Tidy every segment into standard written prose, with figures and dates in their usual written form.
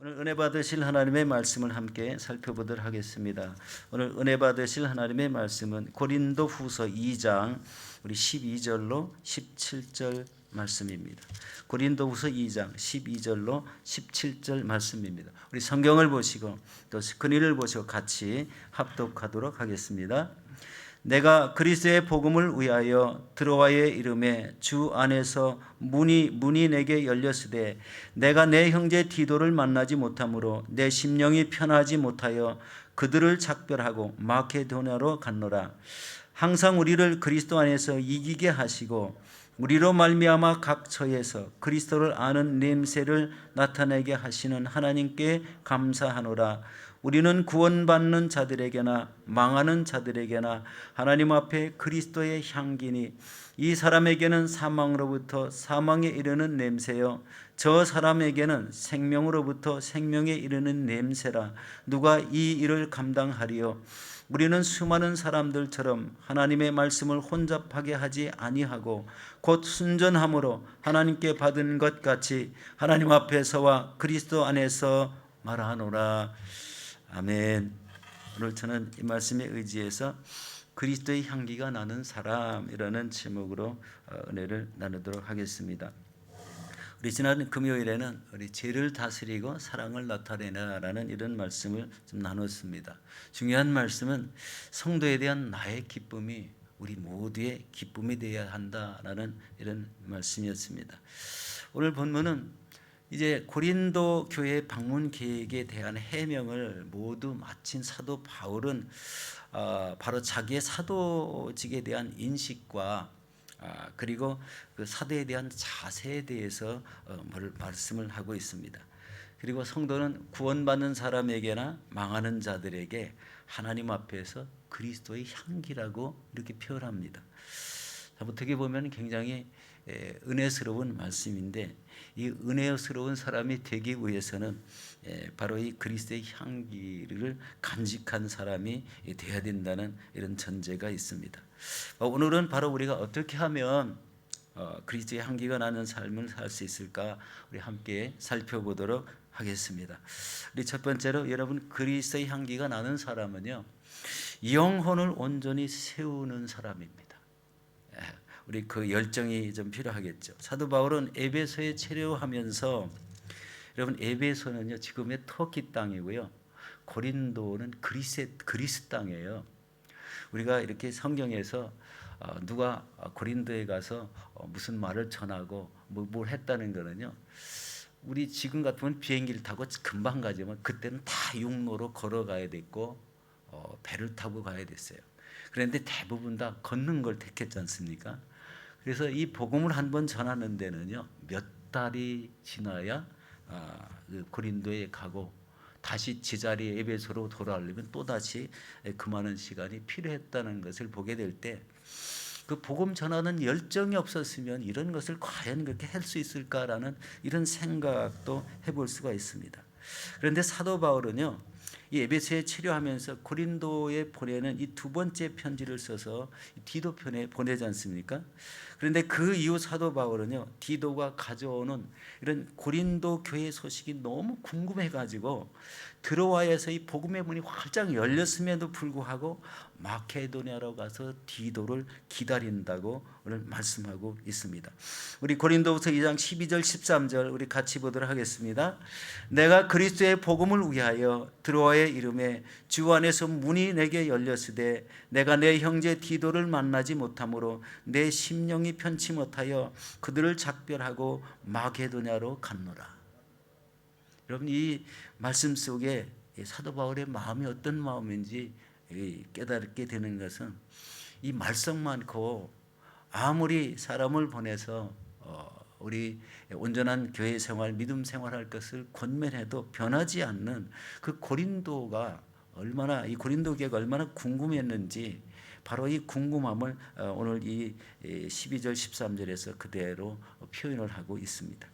오늘 은혜 받으실 하나님의 말씀을 함께 살펴보도록 하겠습니다. 오늘 은혜 받으실 하나님의 말씀은 고린도후서 2장 우리 12절로 17절 말씀입니다. 고린도후서 2장 12절로 17절 말씀입니다. 우리 성경을 보시고 또 스크린을 보시고 같이 합독하도록 하겠습니다. 내가 그리스도의 복음을 위하여 드로아의 이름에 주 안에서 문이 내게 열렸으되 내가 내 형제 디도를 만나지 못하므로 내 심령이 편하지 못하여 그들을 작별하고 마케도냐로 갔노라. 항상 우리를 그리스도 안에서 이기게 하시고 우리로 말미암아 각 처에서 그리스도를 아는 냄새를 나타내게 하시는 하나님께 감사하노라. 우리는 구원받는 자들에게나 망하는 자들에게나 하나님 앞에 그리스도의 향기니 이 사람에게는 사망으로부터 사망에 이르는 냄새요 저 사람에게는 생명으로부터 생명에 이르는 냄새라. 누가 이 일을 감당하리요? 우리는 수많은 사람들처럼 하나님의 말씀을 혼잡하게 하지 아니하고 곧 순전함으로 하나님께 받은 것 같이 하나님 앞에서와 그리스도 안에서 말하노라. 아멘. 오늘 저는 이 말씀에 의지해서 그리스도의 향기가 나는 사람이라는 제목으로 은혜를 나누도록 하겠습니다. 우리 지난 금요일에는 우리 죄를 다스리고 사랑을 나타내라라는 이런 말씀을 좀 나눴습니다. 중요한 말씀은 성도에 대한 나의 기쁨이 우리 모두의 기쁨이 되어야 한다라는 이런 말씀이었습니다. 오늘 본문은 이제 고린도 교회 방문 계획에 대한 해명을 모두 마친 사도 바울은 바로 자기의 사도직에 대한 인식과 그리고 그 사도에 대한 자세에 대해서 말씀을 하고 있습니다. 그리고 성도는 구원받는 사람에게나 망하는 자들에게 하나님 앞에서 그리스도의 향기라고 이렇게 표현합니다. 어떻게 보면 굉장히 은혜스러운 말씀인데 이 은혜스러운 사람이 되기 위해서는 바로 이 그리스도의 향기를 간직한 사람이 되어야 된다는 이런 전제가 있습니다. 오늘은 바로 우리가 어떻게 하면 그리스도의 향기가 나는 삶을 살 수 있을까 우리 함께 살펴보도록 하겠습니다. 우리 첫 번째로 여러분 그리스도의 향기가 나는 사람은요 영혼을 온전히 세우는 사람입니다. 우리 그 열정이 좀 필요하겠죠. 사도 바울은 에베소에 체류하면서 여러분 에베소는요 지금의 터키 땅이고요. 고린도는 그리스 땅이에요. 우리가 이렇게 성경에서 누가 고린도에 가서 무슨 말을 전하고 뭘 했다는 거는요. 우리 지금 같으면 비행기를 타고 금방 가지만 그때는 다 육로로 걸어가야 됐고 배를 타고 가야 됐어요. 그런데 대부분 다 걷는 걸 택했지 않습니까? 그래서 이 복음을 한번 전하는 데는요 몇 달이 지나야 고린도에 가고 다시 제자리 에베소로 돌아오려면 또다시 그 많은 시간이 필요했다는 것을 보게 될 때 그 복음 전하는 열정이 없었으면 이런 것을 과연 그렇게 할 수 있을까라는 이런 생각도 해볼 수가 있습니다. 그런데 사도 바울은요 이 에베소에 체류하면서 고린도에 보내는 이 두 번째 편지를 써서 디도편에 보내지 않습니까? 그런데 그 이후 사도 바울은요 디도가 가져오는 이런 고린도 교회 소식이 너무 궁금해가지고 드로아에서 이 복음의 문이 활짝 열렸음에도 불구하고 마케도냐로 가서 디도를 기다린다고 오늘 말씀하고 있습니다. 우리 고린도후서 2장 12절 13절 우리 같이 보도록 하겠습니다. 내가 그리스도의 복음을 위하여 드로아의 이름에 주 안에서 문이 내게 열렸으되 내가 내 형제 디도를 만나지 못하므로 내 심령이 편치 못하여 그들을 작별하고 마게도냐로 갔노라. 여러분 이 말씀 속에 사도 바울의 마음이 어떤 마음인지 깨닫게 되는 것은 이 말씀 많고 아무리 사람을 보내서 우리 온전한 교회 생활, 믿음 생활할 것을 권면해도 변하지 않는 그 고린도가 얼마나 이 고린도 교회가 얼마나 궁금했는지 바로 이 궁금함을 오늘 이 12절 13절에서 그대로 표현을 하고 있습니다.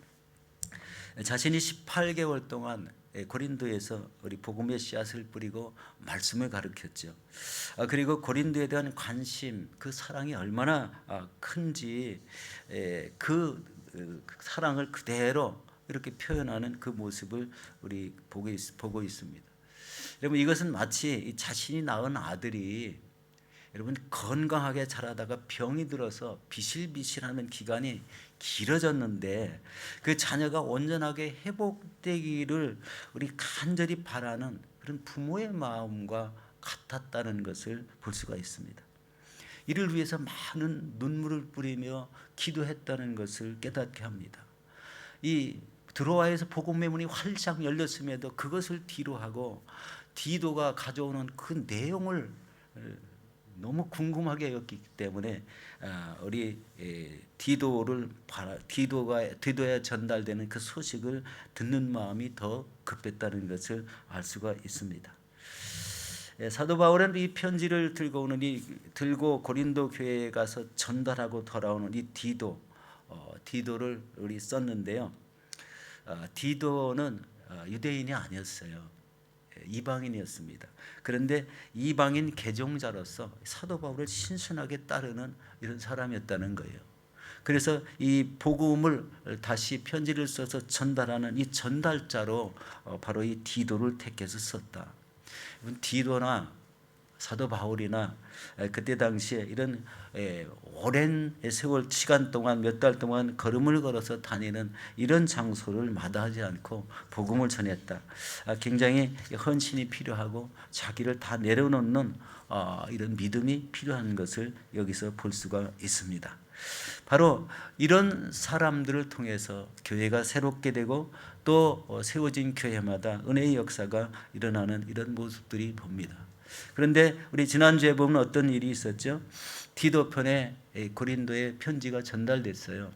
자신이 18개월 동안 고린도에서 우리 복음의 씨앗을 뿌리고 말씀을 가르쳤죠. 그리고 고린도에 대한 관심, 그 사랑이 얼마나 큰지 그 사랑을 그대로 이렇게 표현하는 그 모습을 우리 보고 있습니다. 여러분, 이것은 마치 자신이 낳은 아들이 여러분 건강하게 자라다가 병이 들어서 비실비실하는 기간이 길어졌는데 그 자녀가 온전하게 회복되기를 우리 간절히 바라는 그런 부모의 마음과 같았다는 것을 볼 수가 있습니다. 이를 위해서 많은 눈물을 뿌리며 기도했다는 것을 깨닫게 합니다. 이 드로아에서 복음의 문이 활짝 열렸음에도 그것을 뒤로하고 디도가 가져오는 그 내용을 너무 궁금하게 여겼기 때문에 우리 디도에 전달되는 그 소식을 듣는 마음이 더 급했다는 것을 알 수가 있습니다. 사도 바울은 이 편지를 들고 고린도 교회에 가서 전달하고 돌아오는 이 디도를 우리 썼는데요. 디도는 유대인이 아니었어요. 이방인이었습니다. 그런데 이방인 개종자로서 사도 바울을 신선하게 따르는 이런 사람이었다는 거예요. 그래서 이 복음을 다시 편지를 써서 전달하는 이 전달자로 바로 이 디도를 택해서 썼다. 디도나 사도 바울이나 그때 당시에 이런 오랜 세월 시간 동안 몇 달 동안 걸음을 걸어서 다니는 이런 장소를 마다하지 않고 복음을 전했다. 굉장히 헌신이 필요하고 자기를 다 내려놓는 이런 믿음이 필요한 것을 여기서 볼 수가 있습니다. 바로 이런 사람들을 통해서 교회가 새롭게 되고 또 세워진 교회마다 은혜의 역사가 일어나는 이런 모습들이 봅니다. 그런데 우리 지난주에 보면 어떤 일이 있었죠? 디도편에 고린도에 편지가 전달됐어요.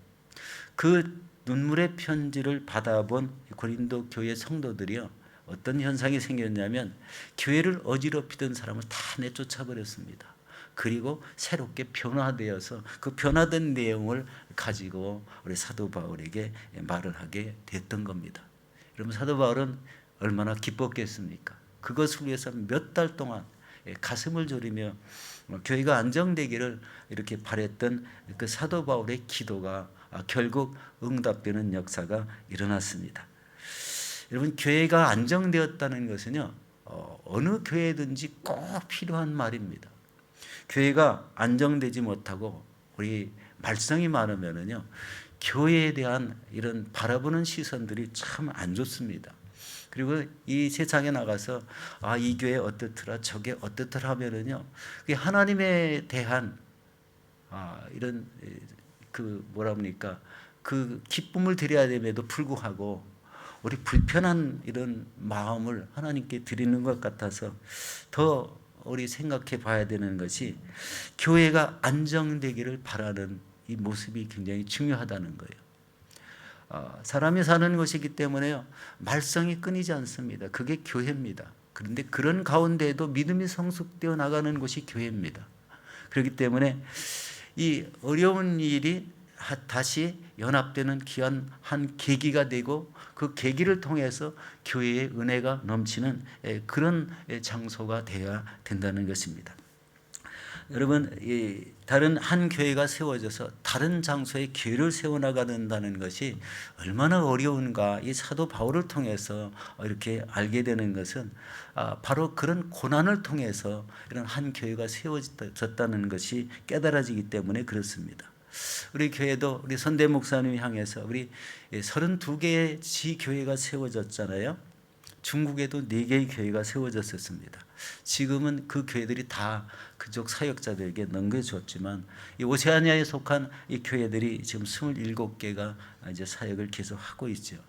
그 눈물의 편지를 받아본 고린도 교회 성도들이요, 어떤 현상이 생겼냐면 교회를 어지럽히던 사람을 다 내쫓아 버렸습니다. 그리고 새롭게 변화되어서 그 변화된 내용을 가지고 우리 사도 바울에게 말을 하게 됐던 겁니다. 여러분, 사도 바울은 얼마나 기뻤겠습니까? 그것을 위해서 몇 달 동안 가슴을 졸이며 교회가 안정되기를 이렇게 바랬던 그 사도 바울의 기도가 결국 응답되는 역사가 일어났습니다. 여러분, 교회가 안정되었다는 것은요, 어느 교회든지 꼭 필요한 말입니다. 교회가 안정되지 못하고 우리 말썽이 많으면은요, 교회에 대한 이런 바라보는 시선들이 참 안 좋습니다. 그리고 이 세상에 나가서 이 교회 어떻더라 저게 어떻더라 하면은요, 하나님에 대한 이런 그 그 기쁨을 드려야 됨에도 불구하고 우리 불편한 이런 마음을 하나님께 드리는 것 같아서 더 우리 생각해 봐야 되는 것이 교회가 안정되기를 바라는 이 모습이 굉장히 중요하다는 거예요. 사람이 사는 것이기 때문에요, 말썽이 끊이지 않습니다. 그게 교회입니다. 그런데 그런 가운데에도 믿음이 성숙되어 나가는 것이 교회입니다. 그렇기 때문에 이 어려운 일이 다시 연합되는 귀한 한 계기가 되고 그 계기를 통해서 교회의 은혜가 넘치는 그런 장소가 되어야 된다는 것입니다. 여러분, 다른 한 교회가 세워져서 다른 장소에 교회를 세워나가는다는 것이 얼마나 어려운가, 이 사도 바울을 통해서 이렇게 알게 되는 것은 바로 그런 고난을 통해서 이런 한 교회가 세워졌다는 것이 깨달아지기 때문에 그렇습니다. 우리 교회도 우리 선대 목사님 향해서 우리 32개의 지교회가 세워졌잖아요. 중국에도 4개의 교회가 세워졌었습니다. 지금은 그 교회들이 다 그쪽 사역자들에게 넘겨줬지만 이 오세아니아에 속한 이 교회들이 지금 27개가 이제 사역을 계속하고 있죠.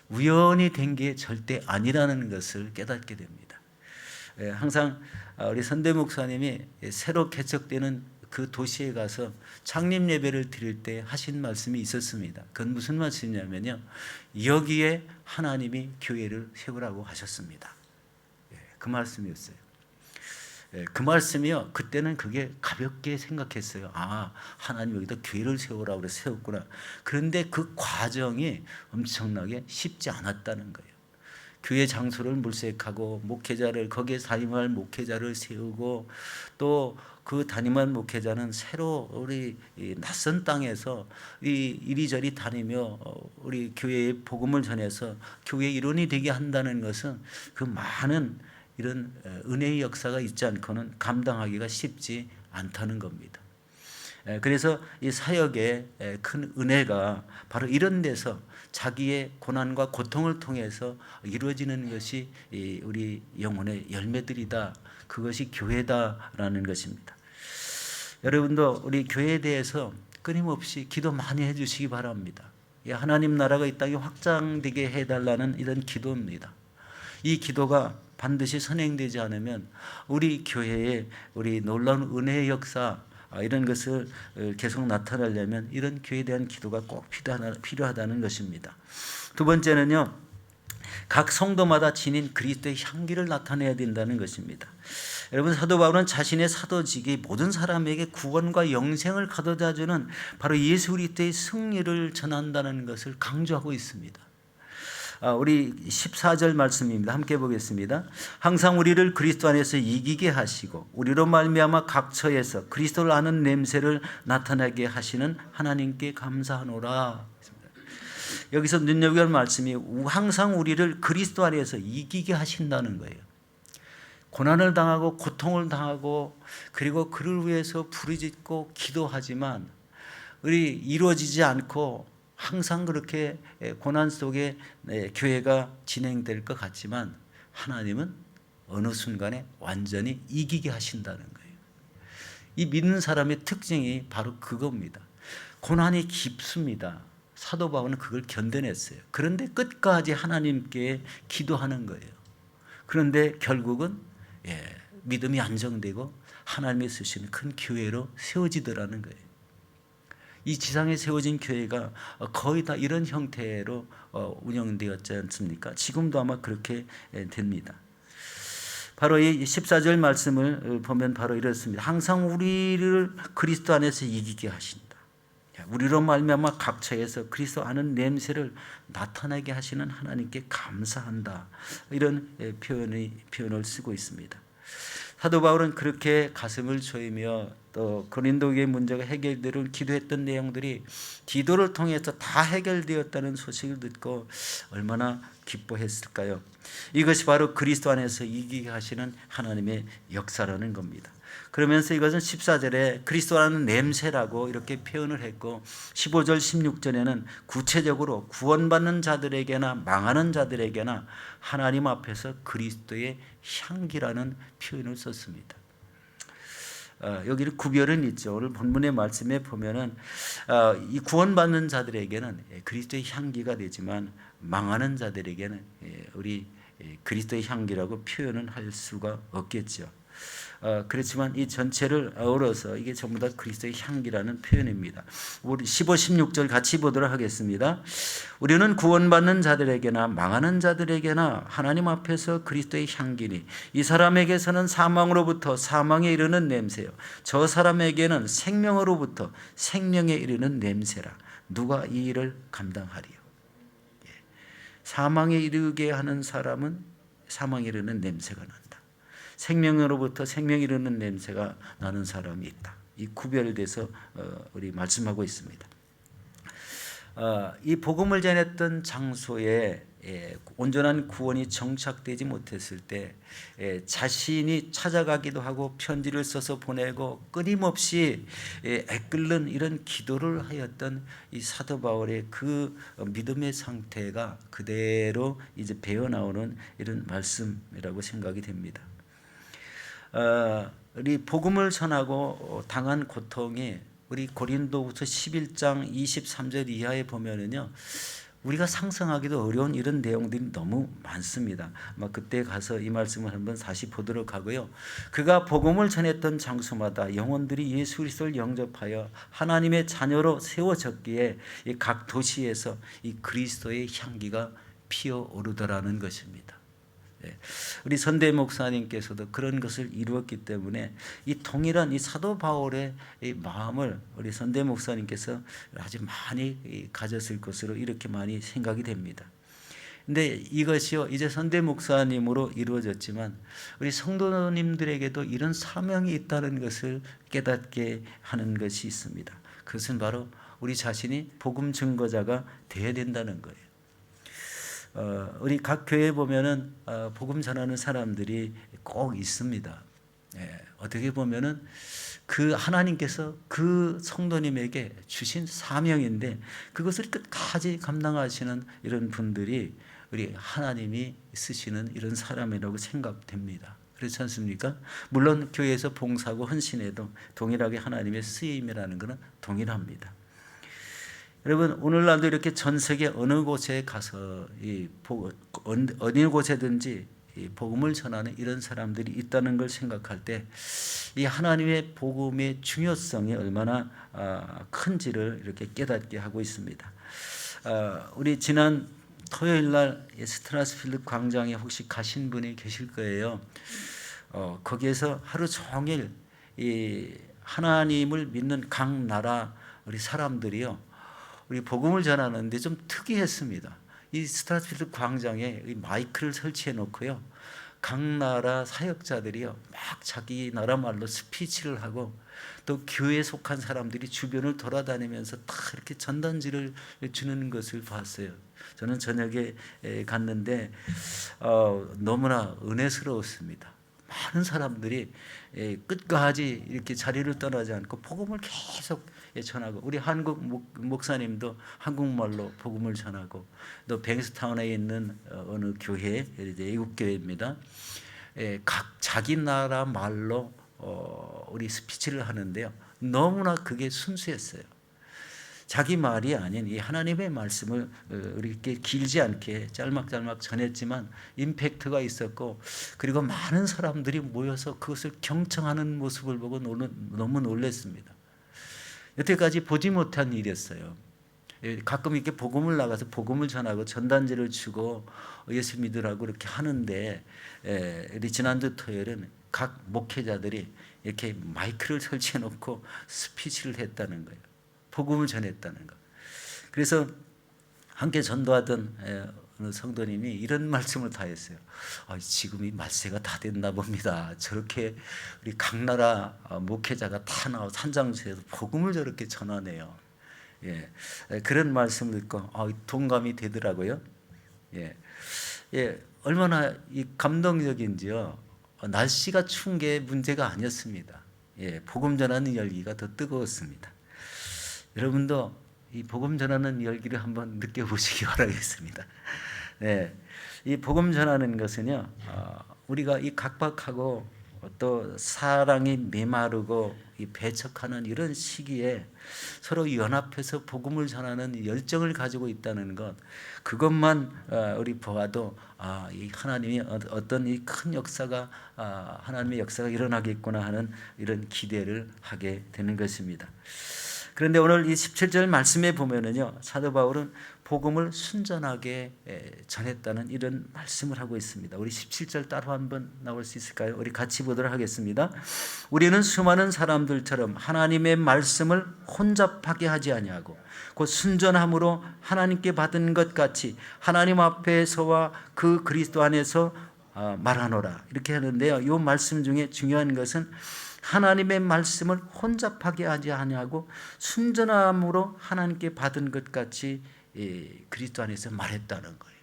우연히 된 게 절대 아니라는 것을 깨닫게 됩니다. 항상 우리 선대 목사님이 새로 개척되는 그 도시에 가서 창립 예배를 드릴 때 하신 말씀이 있었습니다. 그건 무슨 말씀이냐면요, 여기에 하나님이 교회를 세우라고 하셨습니다. 그 말씀이었어요. 그 말씀이요, 그때는 그게 가볍게 생각했어요. 하나님 여기다 교회를 세우라고 그래서 세웠구나. 그런데 그 과정이 엄청나게 쉽지 않았다는 거예요. 교회 장소를 물색하고 목회자를 거기에 담임할 목회자를 세우고 또 그 담임한 목회자는 새로 우리 낯선 땅에서 이리저리 다니며 우리 교회의 복음을 전해서 교회의 일원이 되게 한다는 것은 그 많은 이런 은혜의 역사가 있지 않고는 감당하기가 쉽지 않다는 겁니다. 그래서 이 사역의 큰 은혜가 바로 이런 데서 자기의 고난과 고통을 통해서 이루어지는 것이 우리 영혼의 열매들이다. 그것이 교회다라는 것입니다. 여러분도 우리 교회에 대해서 끊임없이 기도 많이 해주시기 바랍니다. 하나님 나라가 이 땅에 확장되게 해달라는 이런 기도입니다. 이 기도가 반드시 선행되지 않으면 우리 교회에 우리 놀라운 은혜의 역사 이런 것을 계속 나타내려면 이런 교회에 대한 기도가 꼭 필요하다는 것입니다. 두 번째는요, 각 성도마다 지닌 그리스도의 향기를 나타내야 된다는 것입니다. 여러분, 사도 바울은 자신의 사도직이 모든 사람에게 구원과 영생을 가져다주는 바로 예수 그리스도의 승리를 전한다는 것을 강조하고 있습니다. 우리 14절 말씀입니다. 함께 보겠습니다. 항상 우리를 그리스도 안에서 이기게 하시고 우리로 말미암아 각 처에서 그리스도를 아는 냄새를 나타나게 하시는 하나님께 감사하노라. 여기서 눈여겨볼 말씀이 항상 우리를 그리스도 안에서 이기게 하신다는 거예요. 고난을 당하고 고통을 당하고 그리고 그를 위해서 부르짖고 기도하지만 우리 이루어지지 않고 항상 그렇게 고난 속에 교회가 진행될 것 같지만 하나님은 어느 순간에 완전히 이기게 하신다는 거예요. 이 믿는 사람의 특징이 바로 그겁니다. 고난이 깊습니다. 사도 바울은 그걸 견뎌냈어요. 그런데 끝까지 하나님께 기도하는 거예요. 그런데 결국은 믿음이 안정되고 하나님이 쓰시는 큰 교회로 세워지더라는 거예요. 이 지상에 세워진 교회가 거의 다 이런 형태로 운영되었지 않습니까? 지금도 아마 그렇게 됩니다. 바로 이 14절 말씀을 보면 바로 이렇습니다. 항상 우리를 그리스도 안에서 이기게 하신다. 우리로 말미암아 각 처에서 그리스도 아는 냄새를 나타나게 하시는 하나님께 감사한다. 이런 표현을 쓰고 있습니다. 사도 바울은 그렇게 가슴을 조이며 또 고린도 교회 문제가 해결되는 기도했던 내용들이 기도를 통해서 다 해결되었다는 소식을 듣고 얼마나 기뻐했을까요? 이것이 바로 그리스도 안에서 이기게 하시는 하나님의 역사라는 겁니다. 그러면서 이것은 14절에 그리스도라는 냄새라고 이렇게 표현을 했고 15절 16절에는 구체적으로 구원받는 자들에게나 망하는 자들에게나 하나님 앞에서 그리스도의 향기라는 표현을 썼습니다. 여기는 구별은 있죠. 오늘 본문의 말씀에 보면은 이 구원받는 자들에게는 그리스도의 향기가 되지만 망하는 자들에게는 우리 그리스도의 향기라고 표현은 할 수가 없겠죠. 그렇지만 이 전체를 어우러서 이게 전부 다 그리스도의 향기라는 표현입니다. 우리 15, 16절 같이 보도록 하겠습니다. 우리는 구원받는 자들에게나 망하는 자들에게나 하나님 앞에서 그리스도의 향기니 이 사람에게서는 사망으로부터 사망에 이르는 냄새요 저 사람에게는 생명으로부터 생명에 이르는 냄새라. 누가 이 일을 감당하리요? 사망에 이르게 하는 사람은 사망에 이르는 냄새가 난다. 생명으로부터 생명이 이르는 냄새가 나는 사람이 있다. 이 구별돼서 우리 말씀하고 있습니다. 이 복음을 전했던 장소에 온전한 구원이 정착되지 못했을 때 자신이 찾아가기도 하고 편지를 써서 보내고 끊임없이 애끓는 이런 기도를 하였던 이 사도 바울의 그 믿음의 상태가 그대로 이제 배어 나오는 이런 말씀이라고 생각이 됩니다. 우리 복음을 전하고 당한 고통이 우리 고린도후서 11장 23절 이하에 보면은요, 우리가 상상하기도 어려운 이런 내용들이 너무 많습니다. 아마 그때 가서 이 말씀을 한번 다시 보도록 하고요. 그가 복음을 전했던 장소마다 영혼들이 예수 그리스도를 영접하여 하나님의 자녀로 세워졌기에 이 각 도시에서 이 그리스도의 향기가 피어오르더라는 것입니다. 우리 선대 목사님께서도 그런 것을 이루었기 때문에 이 동일한 이 사도 바울의 이 마음을 우리 선대 목사님께서 아주 많이 가졌을 것으로 이렇게 많이 생각이 됩니다. 근데 이것이요 이제 선대 목사님으로 이루어졌지만 우리 성도님들에게도 이런 사명이 있다는 것을 깨닫게 하는 것이 있습니다. 그것은 바로 우리 자신이 복음 증거자가 되어야 된다는 거예요. 우리 각 교회에 보면은 복음 전하는 사람들이 꼭 있습니다. 어떻게 보면은 그 하나님께서 그 성도님에게 주신 사명인데 그것을 끝까지 감당하시는 이런 분들이 우리 하나님이 쓰시는 이런 사람이라고 생각됩니다. 그렇지 않습니까? 물론 교회에서 봉사하고 헌신해도 동일하게 하나님의 쓰임이라는 것은 동일합니다. 여러분 오늘날도 이렇게 전 세계 어느 곳에 가서 어느 곳에든지 이 복음을 전하는 이런 사람들이 있다는 걸 생각할 때 이 하나님의 복음의 중요성이 얼마나 큰지를 이렇게 깨닫게 하고 있습니다. 우리 지난 토요일 날 스트라스필드 광장에 혹시 가신 분이 계실 거예요. 거기에서 하루 종일 이 하나님을 믿는 각 나라 우리 사람들이요. 우리 복음을 전하는데 좀 특이했습니다. 이 스트라스필드 광장에 마이크를 설치해 놓고요. 각 나라 사역자들이요. 막 자기 나라 말로 스피치를 하고 또 교회에 속한 사람들이 주변을 돌아다니면서 다 이렇게 전단지를 주는 것을 봤어요. 저는 저녁에 갔는데 너무나 은혜스러웠습니다. 많은 사람들이 끝까지 이렇게 자리를 떠나지 않고 복음을 계속 전하고 우리 한국 목사님도 한국말로 복음을 전하고 또 뱅스타운에 있는 어느 교회 외국 교회입니다. 각 자기 나라 말로 우리 스피치를 하는데요. 너무나 그게 순수했어요. 자기 말이 아닌 이 하나님의 말씀을 이렇게 길지 않게 짤막짤막 전했지만 임팩트가 있었고 그리고 많은 사람들이 모여서 그것을 경청하는 모습을 보고 너무 놀랐습니다. 여태까지 보지 못한 일이었어요. 가끔 이렇게 복음을 나가서 복음을 전하고 전단지를 주고 예수 믿으라고 이렇게 하는데 우리 지난주 토요일은 각 목회자들이 이렇게 마이크를 설치해 놓고 스피치를 했다는 거예요. 복음을 전했다는 것. 그래서 함께 전도하던 어느 성도님이 이런 말씀을 다 했어요. 지금 이 말세가 다 됐나 봅니다. 저렇게 우리 각 나라 목회자가 다 나와 산장소에서 복음을 저렇게 전하네요. 그런 말씀을 듣고 동감이 되더라고요. 얼마나 감동적인지요. 날씨가 추운 게 문제가 아니었습니다. 복음 전하는 열기가 더 뜨거웠습니다. 여러분도 이 복음 전하는 열기를 한번 느껴보시기 바라겠습니다. 이 복음 전하는 것은요, 우리가 이 각박하고 또 사랑이 메마르고 이 배척하는 이런 시기에 서로 연합해서 복음을 전하는 열정을 가지고 있다는 것, 그것만 우리 보아도 이 하나님이 어떤 이 큰 역사가 하나님의 역사가 일어나겠구나 하는 이런 기대를 하게 되는 것입니다. 그런데 오늘 이 17절 말씀에 보면은요, 사도 바울은 복음을 순전하게 전했다는 이런 말씀을 하고 있습니다. 우리 17절 따로 한번 나올 수 있을까요? 우리 같이 보도록 하겠습니다. 우리는 수많은 사람들처럼 하나님의 말씀을 혼잡하게 하지 아니하고 곧 순전함으로 하나님께 받은 것 같이 하나님 앞에서와 그 그리스도 안에서 말하노라. 이렇게 하는데요. 이 말씀 중에 중요한 것은 하나님의 말씀을 혼잡하게 하지 아니하고 순전함으로 하나님께 받은 것 같이 그리스도 안에서 말했다는 거예요.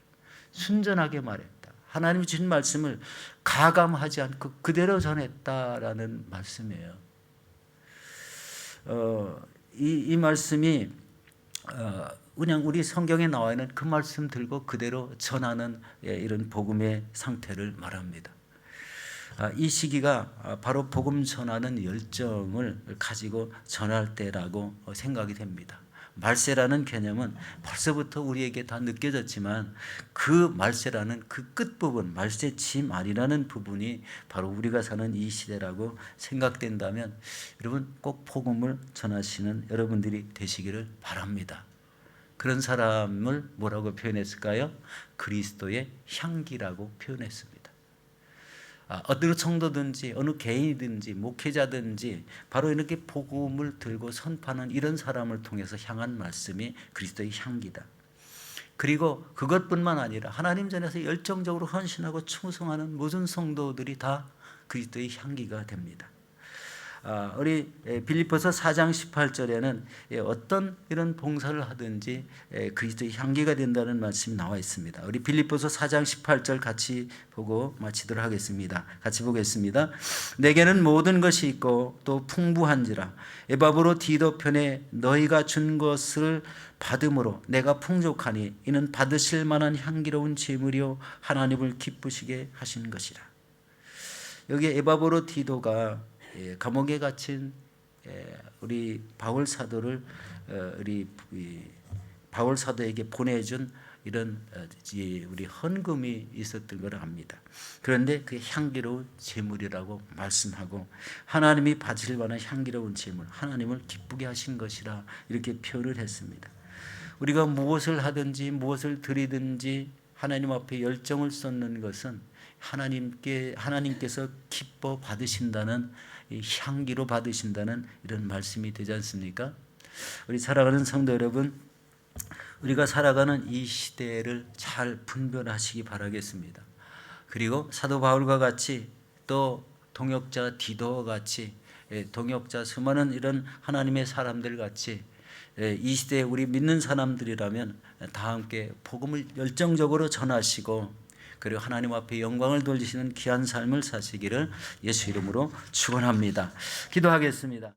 순전하게 말했다. 하나님이 주신 말씀을 가감하지 않고 그대로 전했다라는 말씀이에요. 이 말씀이 그냥 우리 성경에 나와 있는 그 말씀 들고 그대로 전하는 이런 복음의 상태를 말합니다. 이 시기가 바로 복음 전하는 열정을 가지고 전할 때라고 생각이 됩니다. 말세라는 개념은 벌써부터 우리에게 다 느껴졌지만 그 말세라는 그 끝부분, 말세 지말이라는 부분이 바로 우리가 사는 이 시대라고 생각된다면 여러분 꼭 복음을 전하시는 여러분들이 되시기를 바랍니다. 그런 사람을 뭐라고 표현했을까요? 그리스도의 향기라고 표현했습니다. 어느 성도든지 어느 개인이든지 목회자든지 바로 이렇게 복음을 들고 선포하는 이런 사람을 통해서 향한 말씀이 그리스도의 향기다. 그리고 그것뿐만 아니라 하나님 전에서 열정적으로 헌신하고 충성하는 모든 성도들이 다 그리스도의 향기가 됩니다. 우리 빌립보서 4장 18절에는 어떤 이런 봉사를 하든지 그리스도의 향기가 된다는 말씀이 나와 있습니다. 우리 빌립보서 4장 18절 같이 보고 마치도록 하겠습니다. 같이 보겠습니다. 내게는 모든 것이 있고 또 풍부한지라 에바브로 디도 편에 너희가 준 것을 받음으로 내가 풍족하니 이는 받으실 만한 향기로운 제물이요 하나님을 기쁘시게 하신 것이라. 여기 에바브로 디도가 감옥에 갇힌 우리 바울 사도를 우리 바울 사도에게 보내준 이런 우리 헌금이 있었던 걸 압니다. 그런데 그 향기로운 제물이라고 말씀하고 하나님이 받으실 만한 향기로운 제물, 하나님을 기쁘게 하신 것이라 이렇게 표현을 했습니다. 우리가 무엇을 하든지 무엇을 드리든지 하나님 앞에 열정을 쏟는 것은 하나님께서 기뻐 받으신다는 향기로 받으신다는 이런 말씀이 되지 않습니까? 우리 사랑하는 성도 여러분, 우리가 살아가는 이 시대를 잘 분별하시기 바라겠습니다. 그리고 사도 바울과 같이 또 동역자 디도와 같이 동역자 수많은 이런 하나님의 사람들 같이 이 시대에 우리 믿는 사람들이라면 다 함께 복음을 열정적으로 전하시고 그리고 하나님 앞에 영광을 돌리시는 귀한 삶을 사시기를 예수 이름으로 축원합니다. 기도하겠습니다.